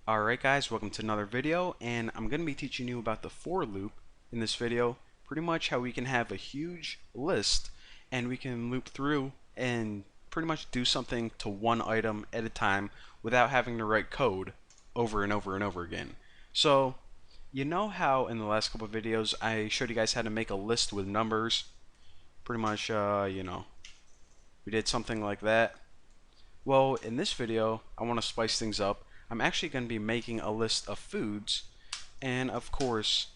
Alright guys, welcome to another video, and I'm going to be teaching you about the for loop in this video. Pretty much how we can have a huge list and we can loop through and pretty much do something to one item at a time without having to write code over and over and over again. So, you know how in the last couple of videos I showed you guys how to make a list with numbers? Pretty much, we did something like that. Well, in this video, I want to spice things up. I'm actually going to be making a list of foods, and of course,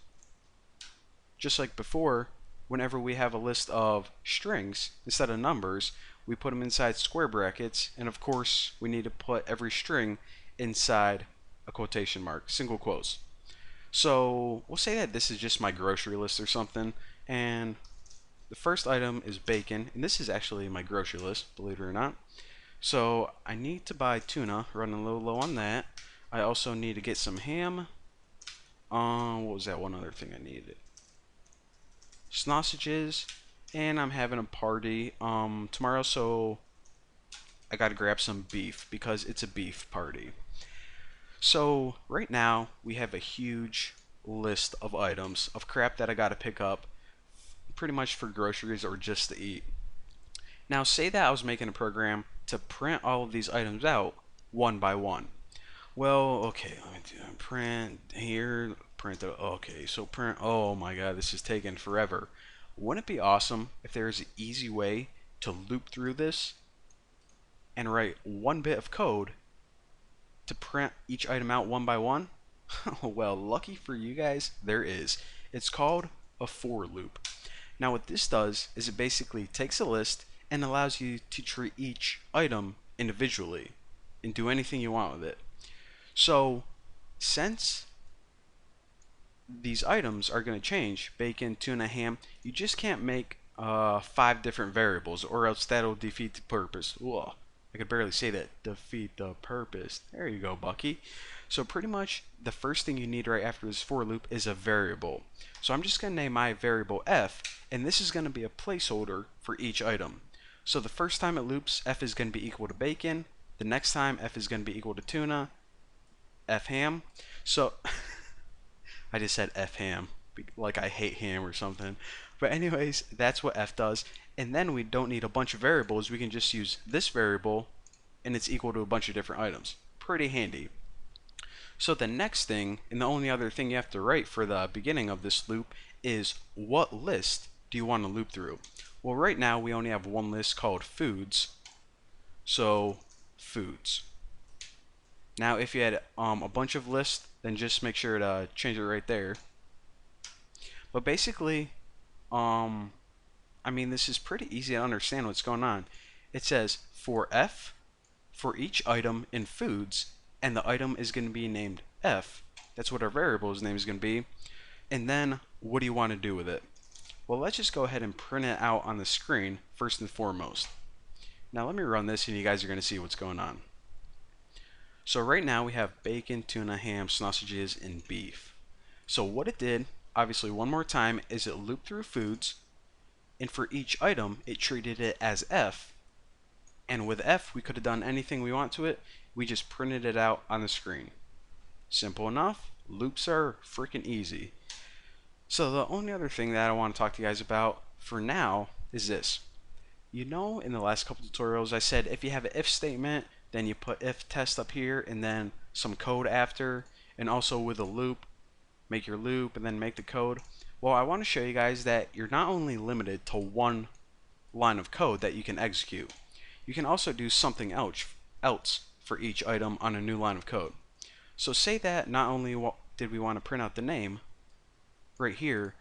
just like before, whenever we have a list of strings instead of numbers, we put them inside square brackets, and of course, we need to put every string inside a quotation mark, single quotes. So, we'll say that this is just my grocery list or something, and the first item is bacon, and this is actually my grocery list, believe it or not. So I need to buy tuna, running a little low on that. I also need to get some ham. What was that one other thing I needed? Sausages, and I'm having a party tomorrow, so I gotta grab some beef because it's a beef party. So right now we have a huge list of items of crap that I gotta pick up, pretty much for groceries or just to eat. Now say that I was making a program to print all of these items out one by one. Well, okay, let me do print here, print the, okay, so print, oh my god, this is taking forever. Wouldn't it be awesome if there's an easy way to loop through this and write one bit of code to print each item out one by one? Well, lucky for you guys, there is. It's called a for loop. Now what this does is it basically takes a list and allows you to treat each item individually and do anything you want with it. So since these items are going to change, bacon, tuna, ham, you just can't make 5 different variables or else that'll defeat the purpose. Whoa, I could barely say that. Defeat the purpose. There you go, Bucky. So pretty much the first thing you need right after this for loop is a variable. So I'm just going to name my variable f, and this is going to be a placeholder for each item. So the first time it loops, f is going to be equal to bacon. The next time, f is going to be equal to tuna, f ham. So I just said f ham, like I hate ham or something. But anyways, that's what f does. And then we don't need a bunch of variables. We can just use this variable, and it's equal to a bunch of different items. Pretty handy. So the next thing, and the only other thing you have to write for the beginning of this loop, is what list do you want to loop through? Well, right now we only have one list called foods. So foods. Now if you had a bunch of lists, then just make sure to change it right there. But basically, I mean, this is pretty easy to understand what's going on. It says for f, for each item in foods, and the item is going to be named f. That's what our variable's name is going to be. And then what do you want to do with it? Well, let's just go ahead and print it out on the screen first and foremost. Now let me run this and you guys are going to see what's going on. So right now we have bacon, tuna, ham, sausages, and beef. So what it did, obviously one more time, is it looped through foods, and for each item it treated it as f, and with f we could have done anything we want to it. We just printed it out on the screen. Simple enough. Loops are freaking easy. So the only other thing that I want to talk to you guys about for now is this. You know, in the last couple tutorials I said if you have an if statement, then you put if test up here and then some code after, and also with a loop, make your loop and then make the code. Well, I want to show you guys that you're not only limited to one line of code that you can execute. You can also do something else for each item on a new line of code. So say that not only did we want to print out the name right here,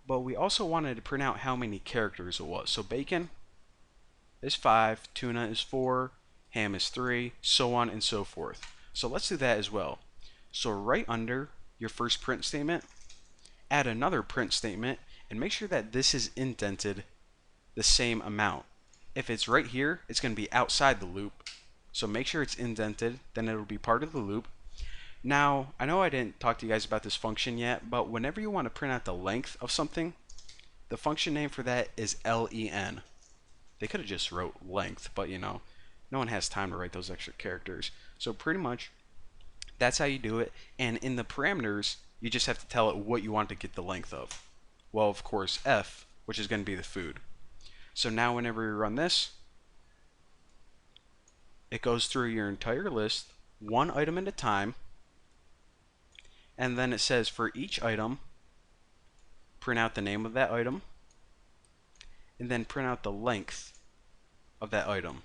but we also wanted to print out how many characters it was. So bacon is 5, tuna is 4, ham is 3, so on and so forth. So let's do that as well. So right under your first print statement, add another print statement and make sure that this is indented the same amount. If it's right here, it's going to be outside the loop. So make sure it's indented, then it'll be part of the loop. Now, I know I didn't talk to you guys about this function yet, but whenever you want to print out the length of something, the function name for that is len. They could have just wrote length, but you know, no one has time to write those extra characters. So pretty much, That's how you do it. And in the parameters, you just have to tell it what you want to get the length of. Well, of course, F, which is going to be the food. So now whenever you run this, it goes through your entire list, one item at a time, and then it says for each item, print out the name of that item, and then print out the length of that item.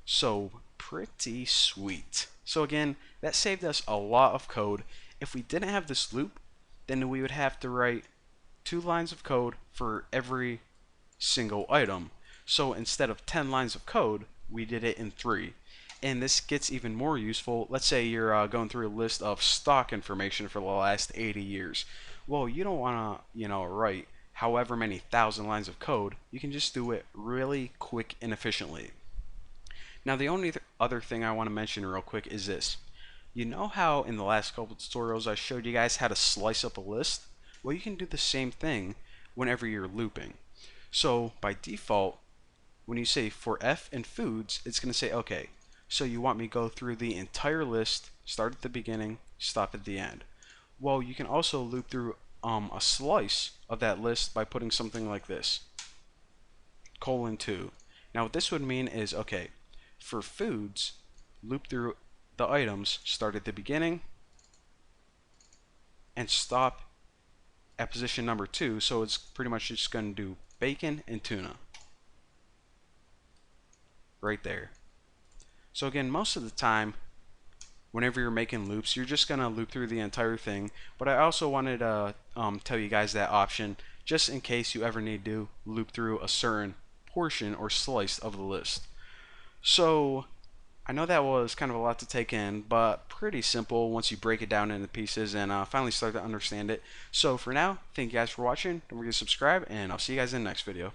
So pretty sweet. So again, that saved us a lot of code. If we didn't have this loop, then we would have to write 2 lines of code for every single item. So instead of 10 lines of code, we did it in 3. And this gets even more useful. Let's say you're going through a list of stock information for the last 80 years. Well, you don't want to, write however many thousand lines of code. You can just do it really quick and efficiently. Now, the only other thing I want to mention real quick is this. You know how in the last couple tutorials I showed you guys how to slice up a list? Well, you can do the same thing whenever you're looping. So by default, when you say for F and foods, it's going to say, okay, so you want me to go through the entire list, start at the beginning, stop at the end. Well, you can also loop through a slice of that list by putting something like this, :2. Now what this would mean is, okay, for foods, loop through the items, start at the beginning, and stop at position number 2, so it's pretty much just going to do bacon and tuna. Right there. So again, most of the time, whenever you're making loops, you're just going to loop through the entire thing, but I also wanted to tell you guys that option, just in case you ever need to loop through a certain portion or slice of the list. So I know that was kind of a lot to take in, but pretty simple once you break it down into pieces and finally start to understand it. So for now, thank you guys for watching. Don't forget to subscribe, and I'll see you guys in the next video.